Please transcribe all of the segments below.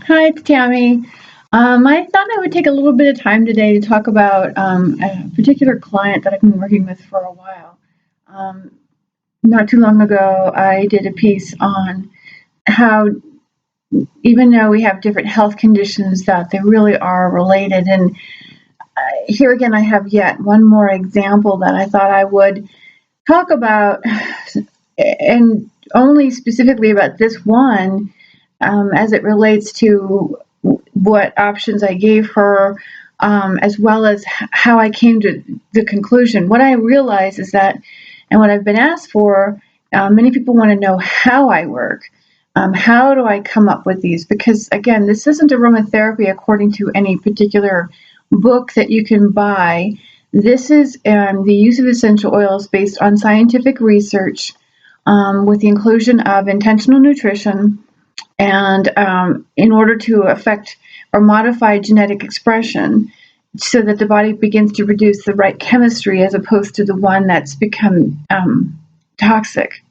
Hi, it's Tammy. I thought I would take a little bit of time today to talk about a particular client that I've been working with for a while. Um, Not too long ago, I did a piece on how, even though we have different health conditions, that they really are related. And here again, I have yet one more example that I thought I would talk about, and only specifically about this one, as it relates to what options I gave her, as well as how I came to the conclusion. What I realize is that, and what I've been asked for, many people want to know how I work. How do I come up with these? Because again, this isn't aromatherapy according to any particular book that you can buy. This is the use of essential oils based on scientific research, with the inclusion of intentional nutrition, and in order to affect or modify genetic expression so that the body begins to produce the right chemistry as opposed to the one that's become toxic.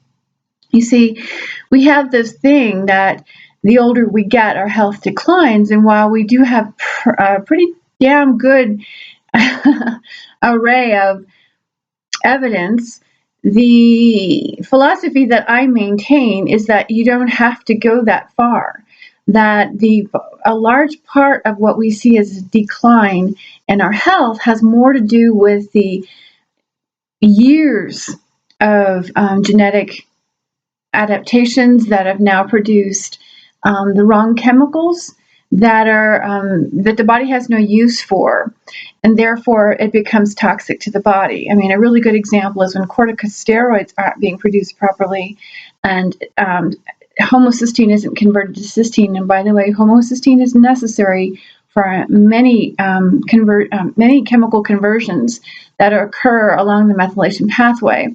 You see, we have this thing that the older we get, our health declines, and while we do have a pretty damn good array of evidence, the philosophy that I maintain is that you don't have to go that far. That a large part of what we see as a decline in our health has more to do with the years of genetic adaptations that have now produced the wrong chemicals that the body has no use for, and therefore it becomes toxic to the body. I mean, a really good example is when corticosteroids aren't being produced properly, and homocysteine isn't converted to cysteine. And by the way, homocysteine is necessary for many chemical conversions that occur along the methylation pathway.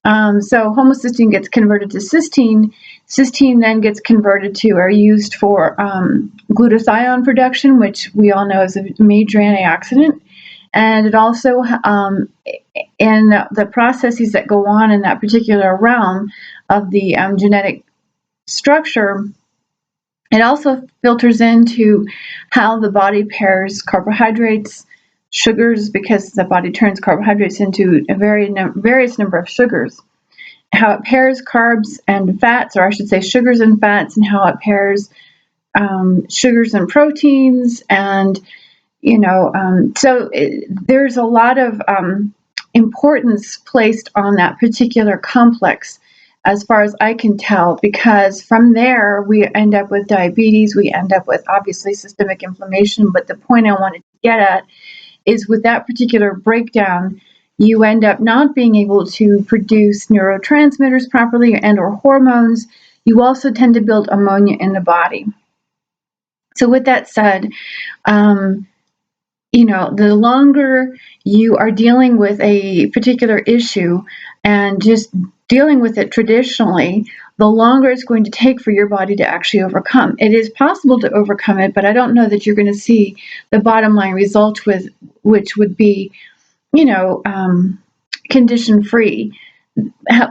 So homocysteine gets converted to cysteine. Cysteine then gets converted to or used for glutathione production, which we all know is a major antioxidant. And it also, in the processes that go on in that particular realm of the genetic structure, it also filters into how the body pairs carbohydrates, sugars, because the body turns carbohydrates into a various number of sugars, how it pairs carbs and fats, or I should say sugars and fats, and how it pairs sugars and proteins. And, there's a lot of importance placed on that particular complex, as far as I can tell, because from there we end up with diabetes, we end up with obviously systemic inflammation. But the point I wanted to get at is with that particular breakdown, you end up not being able to produce neurotransmitters properly and or hormones. You also tend to build ammonia in the body. So with that said, the longer you are dealing with a particular issue and just dealing with it traditionally, the longer it's going to take for your body to actually overcome. It is possible to overcome it, but I don't know that you're going to see the bottom line result with which would be, condition free.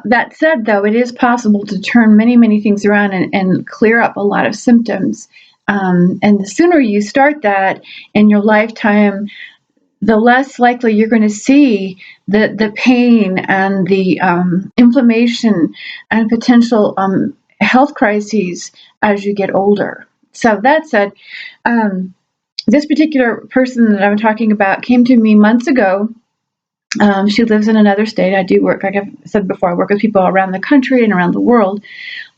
That said, though, it is possible to turn many, many things around and clear up a lot of symptoms. And the sooner you start that in your lifetime, the less likely you're going to see the pain and the inflammation and potential health crises as you get older. So that said, this particular person that I'm talking about came to me months ago. She lives in another state. I do work, like I've said before, I work with people around the country and around the world,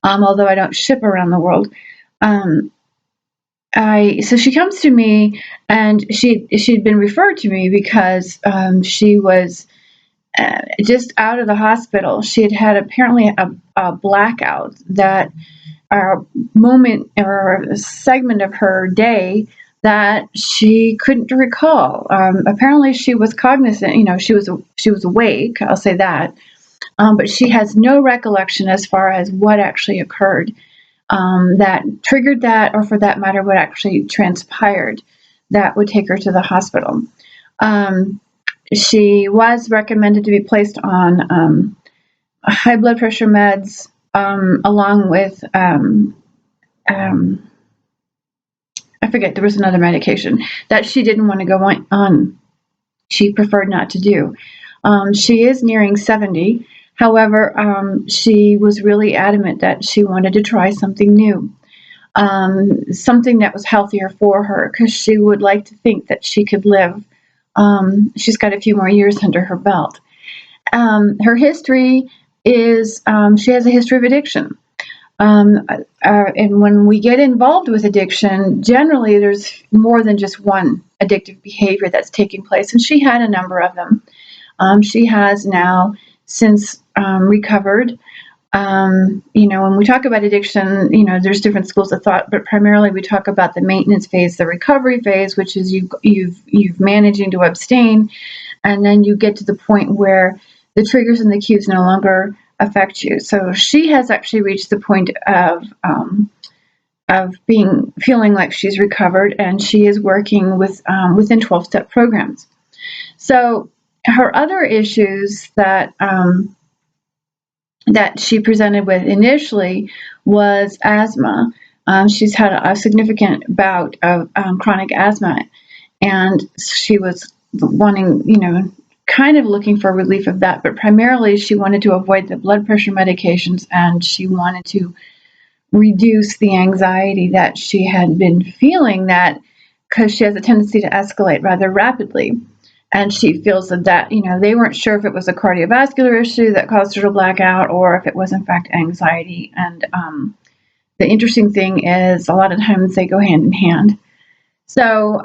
although I don't ship around the world. Um, so she comes to me, and she'd been referred to me because she was just out of the hospital. She had had apparently a blackout, that a moment or a segment of her day that she couldn't recall. Apparently, she was cognizant. She was awake. I'll say that, but she has no recollection as far as what actually occurred, that triggered that, or for that matter, what actually transpired that would take her to the hospital. She was recommended to be placed on high blood pressure meds, along with I forget, there was another medication that she didn't want to go on. She preferred not to do. She is nearing 70. However, she was really adamant that she wanted to try something new, something that was healthier for her, because she would like to think that she could live. She's got a few more years under her belt. Her history is she has a history of addiction. And when we get involved with addiction, generally there's more than just one addictive behavior that's taking place, and she had a number of them. She has now since recovered. When we talk about addiction, there's different schools of thought, but primarily we talk about the maintenance phase, the recovery phase, which is you've managing to abstain, and then you get to the point where the triggers and the cues no longer affect you. So she has actually reached the point of feeling like she's recovered, and she is working within 12-step programs. So her other issues that she presented with initially was asthma. She's had a significant bout of chronic asthma, and she was wanting, kind of looking for relief of that, but primarily she wanted to avoid the blood pressure medications, and she wanted to reduce the anxiety that she had been feeling, that because she has a tendency to escalate rather rapidly. And she feels that, they weren't sure if it was a cardiovascular issue that caused her to black out or if it was in fact anxiety. And the interesting thing is a lot of times they go hand in hand. So,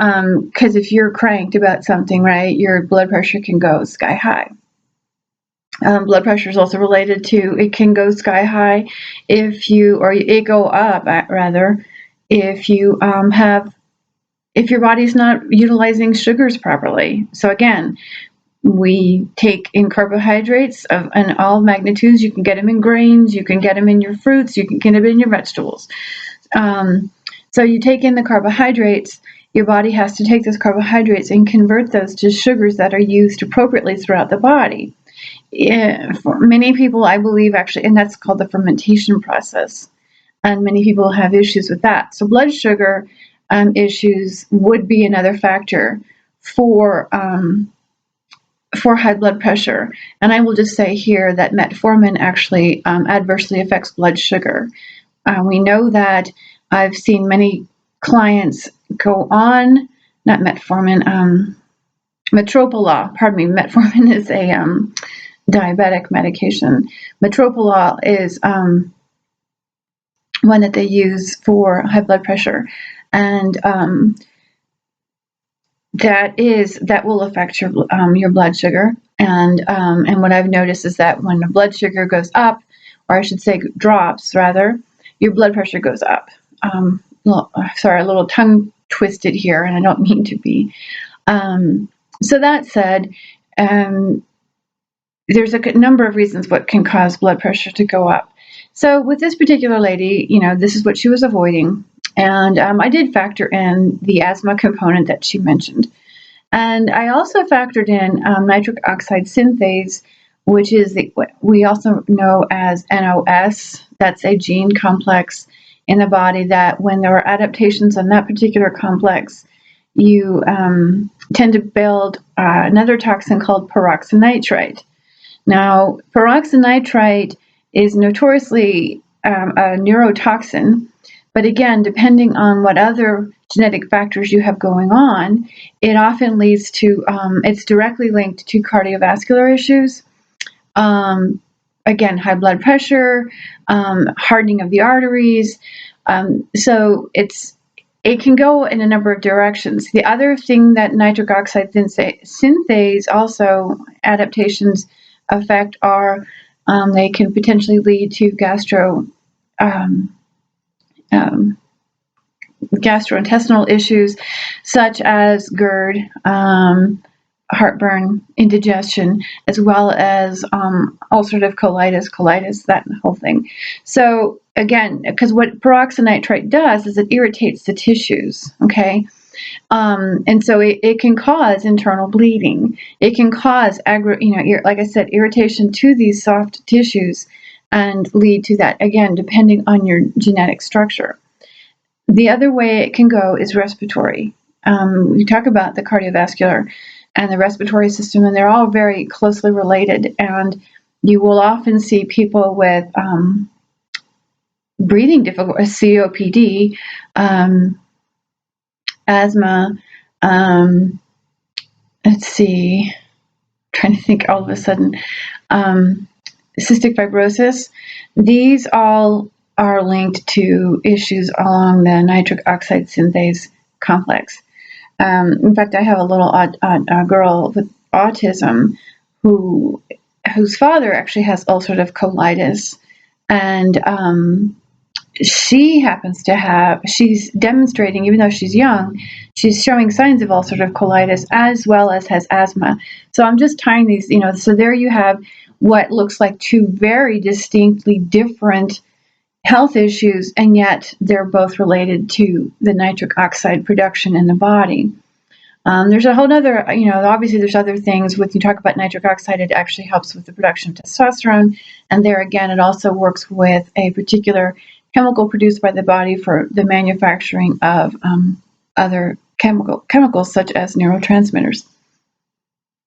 because if you're cranked about something, right, your blood pressure can go sky high. Blood pressure is also related to, it can go sky high if it go up rather, if you if your body's not utilizing sugars properly. So again, we take in carbohydrates in all magnitudes. You can get them in grains, you can get them in your fruits, you can get them in your vegetables. So you take in the carbohydrates, your body has to take those carbohydrates and convert those to sugars that are used appropriately throughout the body. For many people, I believe, actually, and that's called the fermentation process, and many people have issues with that. So blood sugar issues would be another factor for high blood pressure. And I will just say here that metformin actually adversely affects blood sugar. We know that. I've seen many clients go on, not metformin, metoprolol, pardon me, metformin is a diabetic medication. Metoprolol is one that they use for high blood pressure, and that will affect your blood sugar. And what I've noticed is that when the blood sugar goes up, or I should say drops rather, your blood pressure goes up. Sorry, a little tongue twisted here, and I don't mean to be. So that said, there's a number of reasons what can cause blood pressure to go up. So with this particular lady, this is what she was avoiding. And I did factor in the asthma component that she mentioned. And I also factored in nitric oxide synthase, which is what we also know as NOS. That's a gene complex in the body that when there are adaptations on that particular complex, you tend to build another toxin called peroxynitrite. Now, peroxynitrite is notoriously a neurotoxin, but again, depending on what other genetic factors you have going on, it often leads to, it's directly linked to cardiovascular issues. Again, high blood pressure, hardening of the arteries. So it can go in a number of directions. The other thing that nitric oxide synthase also adaptations affect are they can potentially lead to gastrointestinal issues such as GERD, heartburn, indigestion, as well as ulcerative colitis, that whole thing. So again, because what peroxynitrite does is it irritates the tissues, okay? And so it can cause internal bleeding. It can cause, like I said, irritation to these soft tissues and lead to that, again, depending on your genetic structure. The other way it can go is respiratory. We talk about the cardiovascular and the respiratory system, and they're all very closely related. And you will often see people with breathing difficulty, COPD, asthma. Let's see, I'm trying to think all of a sudden. Cystic fibrosis. These all are linked to issues along the nitric oxide synthase complex. In fact, I have a little girl with autism whose father actually has ulcerative colitis, and she happens to have, she's demonstrating, even though she's young, she's showing signs of ulcerative colitis as well as has asthma. So I'm just tying these, so there you have what looks like two very distinctly different health issues, and yet they're both related to the nitric oxide production in the body. There's a whole other, obviously there's other things. When you talk about nitric oxide, it actually helps with the production of testosterone. And there again, it also works with a particular chemical produced by the body for the manufacturing of other chemicals such as neurotransmitters.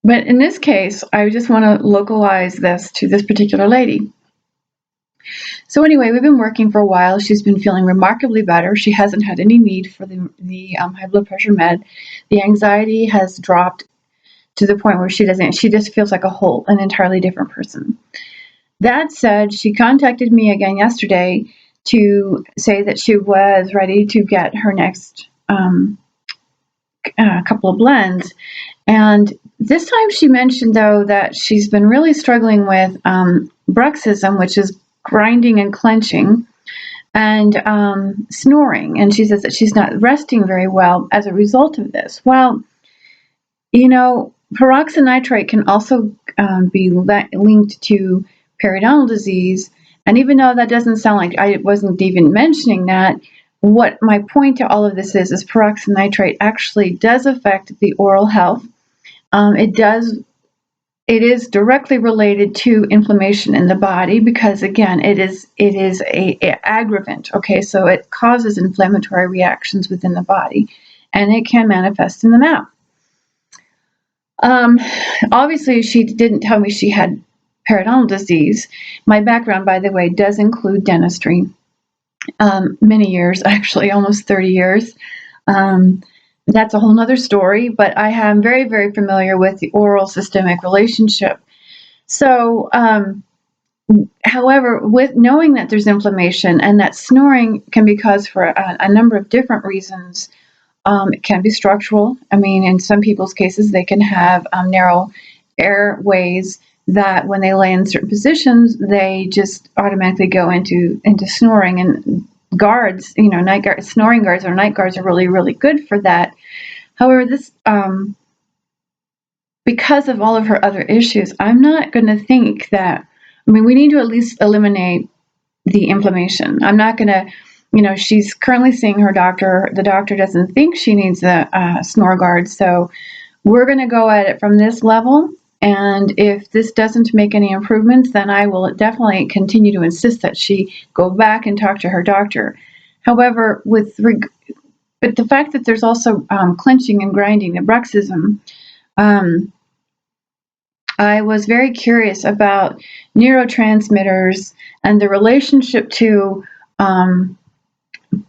But in this case, I just want to localize this to this particular lady. So anyway, we've been working for a while. She's been feeling remarkably better. She hasn't had any need for the high blood pressure med. The anxiety has dropped to the point where she just feels like an entirely different person. That said, she contacted me again yesterday to say that she was ready to get her next couple of blends. And this time she mentioned, though, that she's been really struggling with bruxism, which is grinding and clenching, and snoring. And she says that she's not resting very well as a result of this. Well, peroxynitrite can also be linked to periodontal disease. And even though that doesn't sound like I wasn't even mentioning that, what my point to all of this is peroxynitrite actually does affect the oral health. It is directly related to inflammation in the body because, again, it is a aggravant. Okay, so it causes inflammatory reactions within the body, and it can manifest in the mouth. Obviously, she didn't tell me she had periodontal disease. My background, by the way, does include dentistry. Many years, actually, almost 30 years. That's a whole nother story, but I am very, very familiar with the oral systemic relationship. So, however, with knowing that there's inflammation and that snoring can be caused for a number of different reasons, it can be structural. I mean, in some people's cases, they can have narrow airways that when they lay in certain positions, they just automatically go into snoring. And guards, night guards, snoring guards or night guards are really, really good for that. However, this, because of all of her other issues, I'm not going to think that, we need to at least eliminate the inflammation. I'm not going to, she's currently seeing her doctor. The doctor doesn't think she needs a snore guard. So we're going to go at it from this level. And if this doesn't make any improvements, then I will definitely continue to insist that she go back and talk to her doctor. However, but the fact that there's also clenching and grinding, the bruxism, I was very curious about neurotransmitters and the relationship to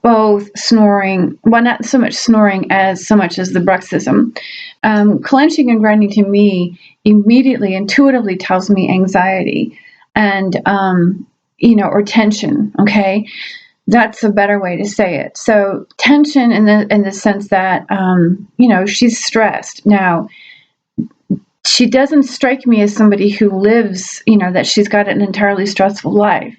both snoring, well, not so much snoring as so much as the bruxism. Clenching and grinding to me immediately, intuitively tells me anxiety and, or tension, okay? That's a better way to say it. So tension in the sense that, she's stressed. Now, she doesn't strike me as somebody who lives, that she's got an entirely stressful life.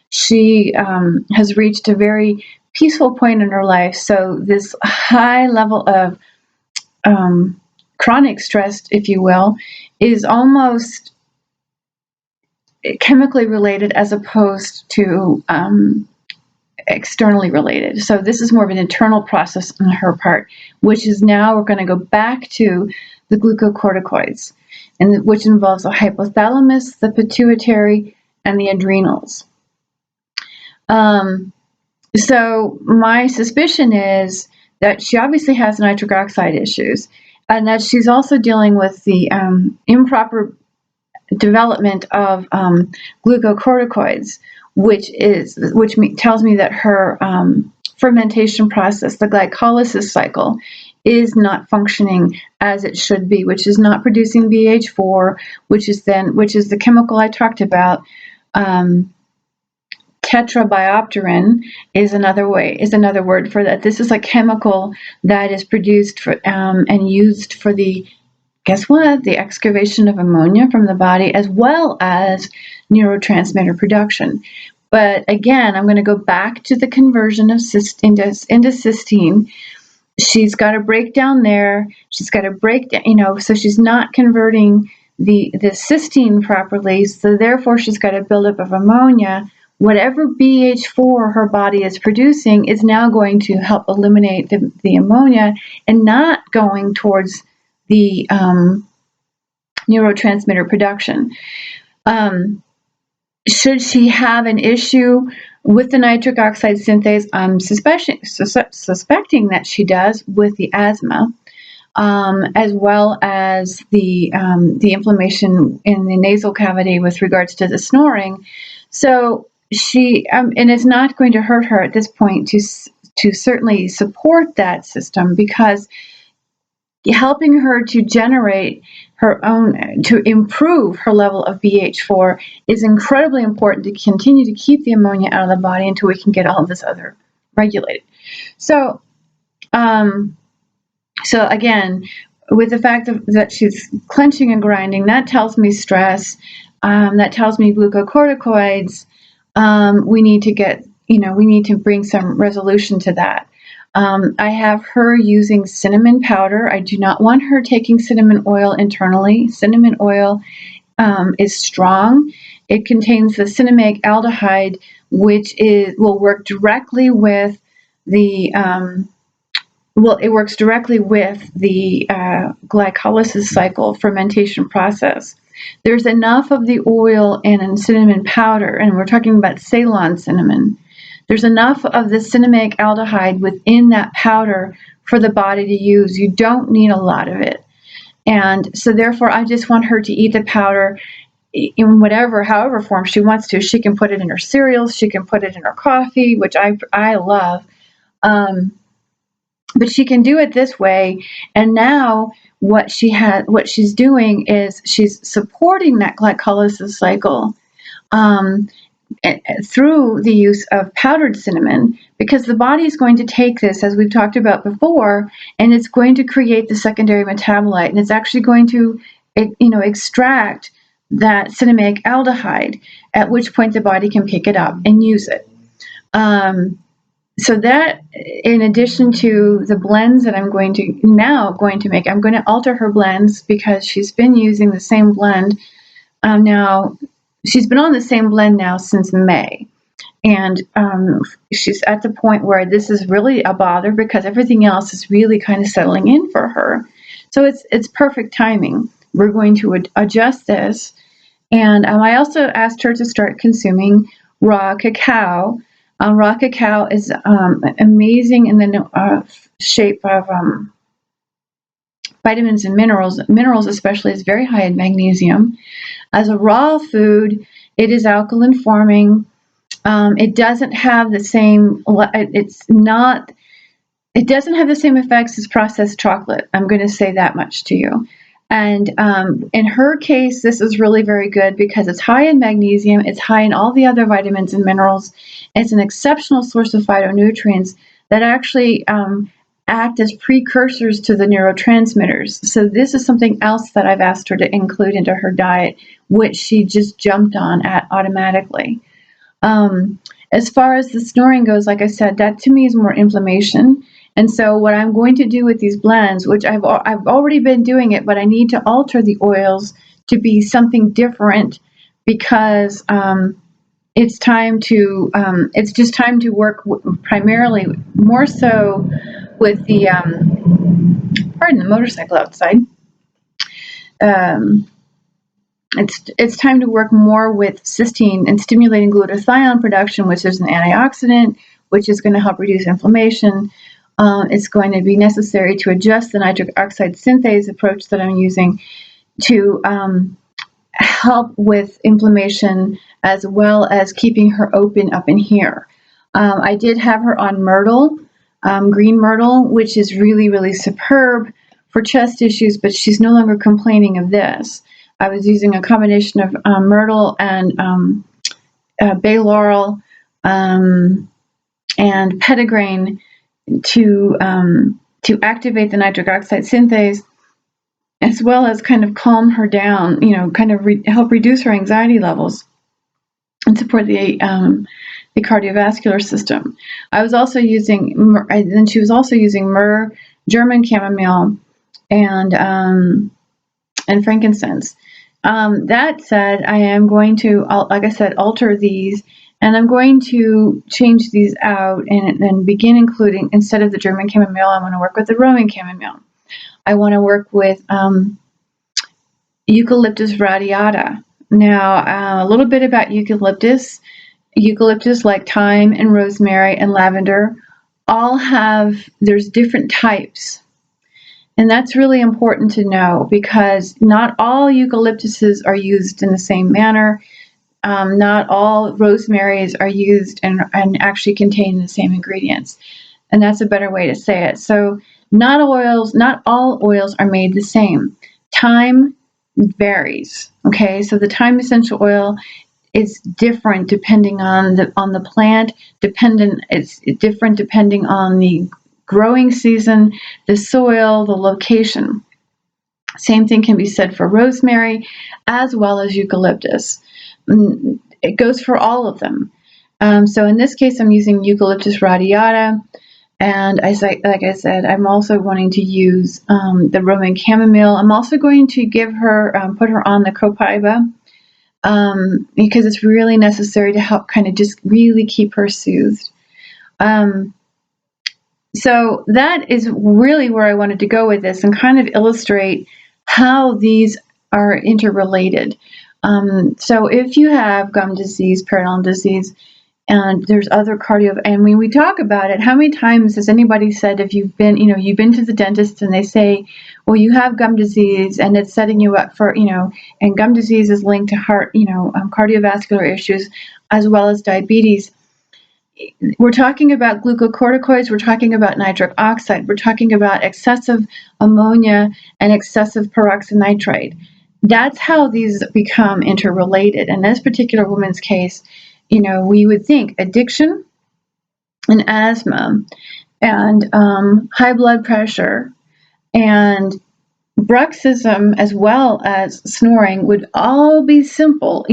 She has reached a very peaceful point in her life. So this high level of chronic stress, if you will, is almost chemically related as opposed to externally related. So this is more of an internal process on her part, which is now we're going to go back to the glucocorticoids, and which involves the hypothalamus, the pituitary, and the adrenals. So my suspicion is that she obviously has nitric oxide issues, and that she's also dealing with the improper development of glucocorticoids, which tells me that her fermentation process, the glycolysis cycle, is not functioning as it should be, which is not producing BH4, which is the chemical I talked about. Tetrabiopterin is another word for that. This is a chemical that is produced for and used for the excavation of ammonia from the body, as well as neurotransmitter production. But again, I'm going to go back to the conversion of into cysteine. She's got to break down there. She's got to break down, so she's not converting the cysteine properly. So therefore, she's got a buildup of ammonia. Whatever BH4 her body is producing is now going to help eliminate the ammonia and not going towards the neurotransmitter production. Should she have an issue with the nitric oxide synthase? I'm suspecting that she does with the asthma, as well as the inflammation in the nasal cavity with regards to the snoring. So she, and it's not going to hurt her at this point to certainly support that system, because helping her to generate her own, to improve her level of BH4 is incredibly important to continue to keep the ammonia out of the body until we can get all of this other regulated. So, so again, with the fact that she's clenching and grinding, that tells me stress. That tells me glucocorticoids. We need to bring some resolution to that. I have her using cinnamon powder. I do not want her taking cinnamon oil internally. Cinnamon oil is strong. It contains the cinnamic aldehyde, which will work directly with the glycolysis cycle fermentation process. There's enough of the oil in cinnamon powder, and we're talking about Ceylon cinnamon. There's enough of the cinnamic aldehyde within that powder for the body to use. You don't need a lot of it. And so therefore, I just want her to eat the powder in however form she wants to. She can put it in her cereals. She can put it in her coffee, which I love. But she can do it this way. And now what she's doing is she's supporting that glycolysis cycle through the use of powdered cinnamon, because the body is going to take this, as we've talked about before, and it's going to create the secondary metabolite, and it's actually going to extract that cinnamic aldehyde, at which point the body can pick it up and use it. So that, in addition to the blends that I'm going to make, I'm going to alter her blends, because she's been using the same blend now. She's been on the same blend now since May, and she's at the point where this is really a bother, because everything else is really kind of settling in for her. So it's perfect timing. We're going to adjust this, and I also asked her to start consuming raw cacao. Raw cacao is amazing in the shape of vitamins and minerals. Minerals especially is very high in magnesium. As a raw food, it is alkaline forming. It doesn't have the same. It doesn't have the same effects as processed chocolate. I'm going to say that much to you. And in her case, this is really very good, because it's high in magnesium. It's high in all the other vitamins and minerals. It's an exceptional source of phytonutrients that actually act as precursors to the neurotransmitters. So this is something else that I've asked her to include into her diet, which she just jumped on at automatically. As far as the snoring goes, like I said, that to me is more inflammation. And so what I'm going to do with these blends, which I've already been doing it, but I need to alter the oils to be something different, because it's just time to work primarily more so with the pardon the motorcycle outside. It's time to work more with cysteine and stimulating glutathione production, which is an antioxidant, which is going to help reduce inflammation. It's going to be necessary to adjust the nitric oxide synthase approach that I'm using to help with inflammation, as well as keeping her open up in here. I did have her on myrtle, green myrtle, which is really, really superb for chest issues, but she's no longer complaining of this. I was using a combination of myrtle and bay laurel and petitgrain to activate the nitric oxide synthase, as well as kind of calm her down, kind of help reduce her anxiety levels and support the cardiovascular system. I was also using, then she was also using myrrh, German chamomile, and frankincense. That said, I am going to, like I said, alter these, and I'm going to change these out and begin including, instead of the German chamomile, I want to work with the Roman chamomile. I want to work with Eucalyptus radiata. Now, a little bit about eucalyptus. Eucalyptus, like thyme and rosemary and lavender, all there's different types. And that's really important to know, because not all eucalyptuses are used in the same manner. Not all rosemaries are used and actually contain the same ingredients. And that's a better way to say it. So not all oils are made the same. Thyme varies. Okay, so the thyme essential oil is different depending on the plant. It's different depending on the growing season, the soil, the location. Same thing can be said for rosemary as well as eucalyptus. It goes for all of them. So in this case, I'm using Eucalyptus radiata. And like I said, I'm also wanting to use the Roman chamomile. I'm also going to put her on the copaiba, because it's really necessary to help kind of just really keep her soothed. So that is really where I wanted to go with this, and kind of illustrate how these are interrelated. So if you have gum disease, periodontal disease, and there's other and when we talk about it, how many times has anybody said, if you've been to the dentist and they say, well, you have gum disease and it's setting you up for, and gum disease is linked to heart, cardiovascular issues as well as diabetes. We're talking about glucocorticoids, we're talking about nitric oxide, we're talking about excessive ammonia and excessive peroxynitrite. That's how these become interrelated. In this particular woman's case, we would think addiction and asthma and high blood pressure and bruxism as well as snoring would all be separate.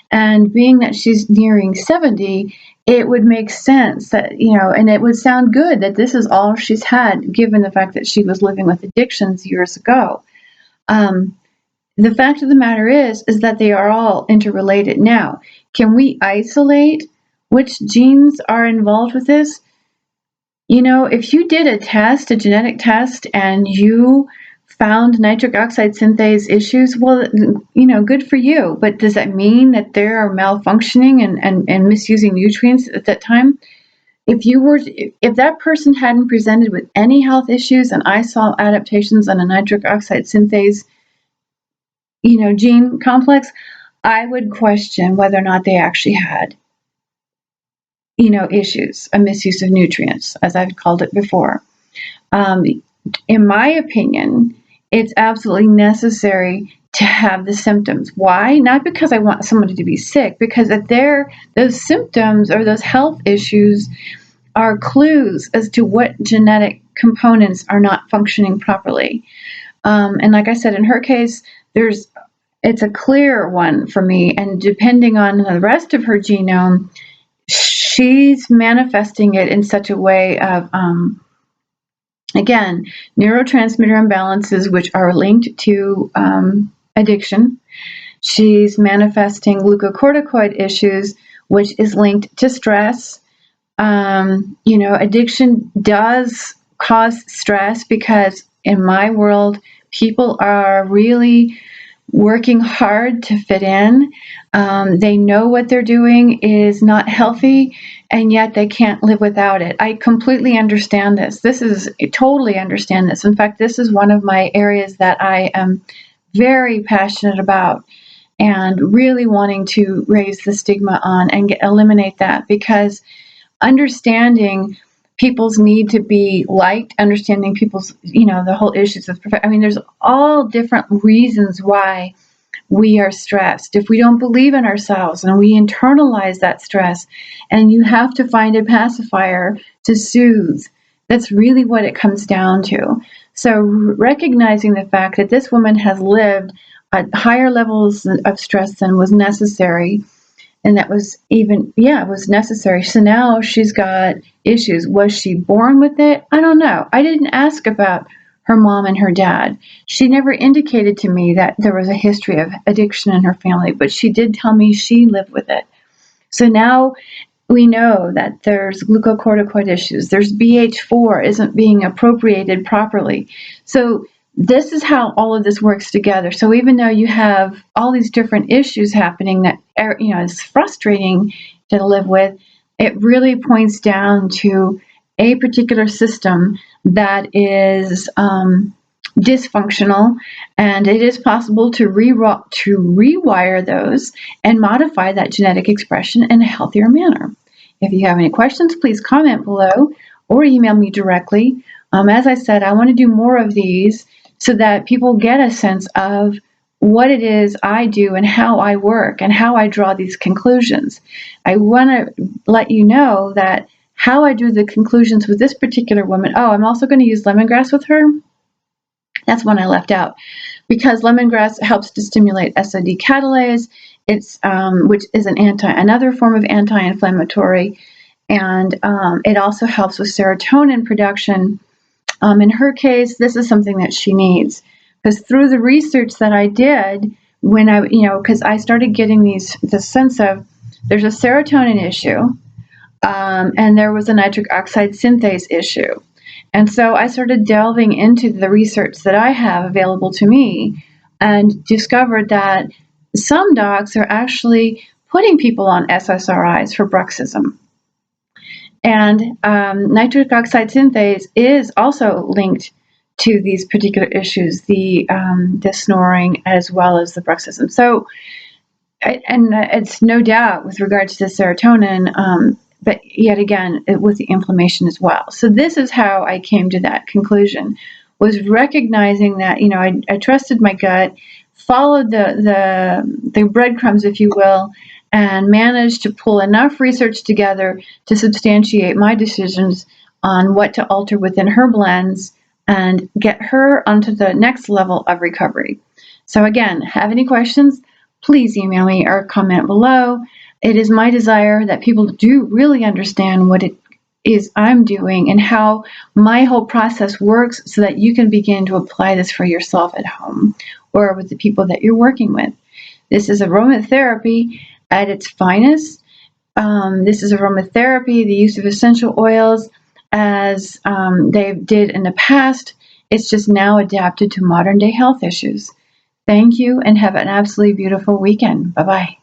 And being that she's nearing 70, it would make sense that, and it would sound good that this is all she's had, given the fact that she was living with addictions years ago. The fact of the matter is that they are all interrelated. Now, can we isolate which genes are involved with this? If you did a genetic test, and you found nitric oxide synthase issues, well, good for you. But does that mean that they are malfunctioning and misusing nutrients at that time? If that person hadn't presented with any health issues and I saw adaptations on a nitric oxide synthase gene complex, I would question whether or not they actually had, issues, a misuse of nutrients, as I've called it before. In my opinion, it's absolutely necessary to have the symptoms. Why? Not because I want somebody to be sick, because those symptoms or those health issues are clues as to what genetic components are not functioning properly. And like I said, in her case, it's a clear one for me, and depending on the rest of her genome, she's manifesting it in such a way of, again, neurotransmitter imbalances, which are linked to addiction. She's manifesting glucocorticoid issues, which is linked to stress. Addiction does cause stress, because in my world, people are really working hard to fit in. They know what they're doing is not healthy, and yet they can't live without it. I completely understand this. Totally understand this. In fact, this is one of my areas that I am very passionate about and really wanting to raise the stigma on and eliminate that, because understanding people's need to be liked, understanding people's, the whole issues of I mean, there's all different reasons why we are stressed. If we don't believe in ourselves and we internalize that stress, and you have to find a pacifier to soothe, that's really what it comes down to. So recognizing the fact that this woman has lived at higher levels of stress than was necessary, and that was even, it was necessary. So now she's got issues. Was she born with it? I don't know. I didn't ask about her mom and her dad. She never indicated to me that there was a history of addiction in her family, but she did tell me she lived with it. So now we know that there's glucocorticoid issues. There's BH4 isn't being appropriated properly. So this is how all of this works together. So even though you have all these different issues happening that is frustrating to live with, it really points down to a particular system that is dysfunctional, and it is possible to rewire those and modify that genetic expression in a healthier manner. If you have any questions, please comment below or email me directly. As I said, I want to do more of these so that people get a sense of what it is I do and how I work and how I draw these conclusions. I want to let you know that how I drew the conclusions with this particular woman. Oh, I'm also going to use lemongrass with her. That's one I left out, because lemongrass helps to stimulate SOD catalase. It's which is another form of anti-inflammatory, and it also helps with serotonin production. In her case, this is something that she needs, because through the research that I did, when because I started getting the sense of there's a serotonin issue, and there was a nitric oxide synthase issue. And so I started delving into the research that I have available to me and discovered that some docs are actually putting people on SSRIs for bruxism. And nitric oxide synthase is also linked to these particular issues, the snoring as well as the bruxism. So, and it's no doubt with regard to the serotonin, but yet again, with the inflammation as well. So this is how I came to that conclusion, was recognizing that, I trusted my gut, followed the breadcrumbs, if you will, and managed to pull enough research together to substantiate my decisions on what to alter within her blends and get her onto the next level of recovery. So again, have any questions, please email me or comment below. It is my desire that people do really understand what it is I'm doing and how my whole process works, so that you can begin to apply this for yourself at home or with the people that you're working with. This is aromatherapy at its finest. This is aromatherapy, the use of essential oils as they did in the past. It's just now adapted to modern day health issues. Thank you, and have an absolutely beautiful weekend. Bye-bye.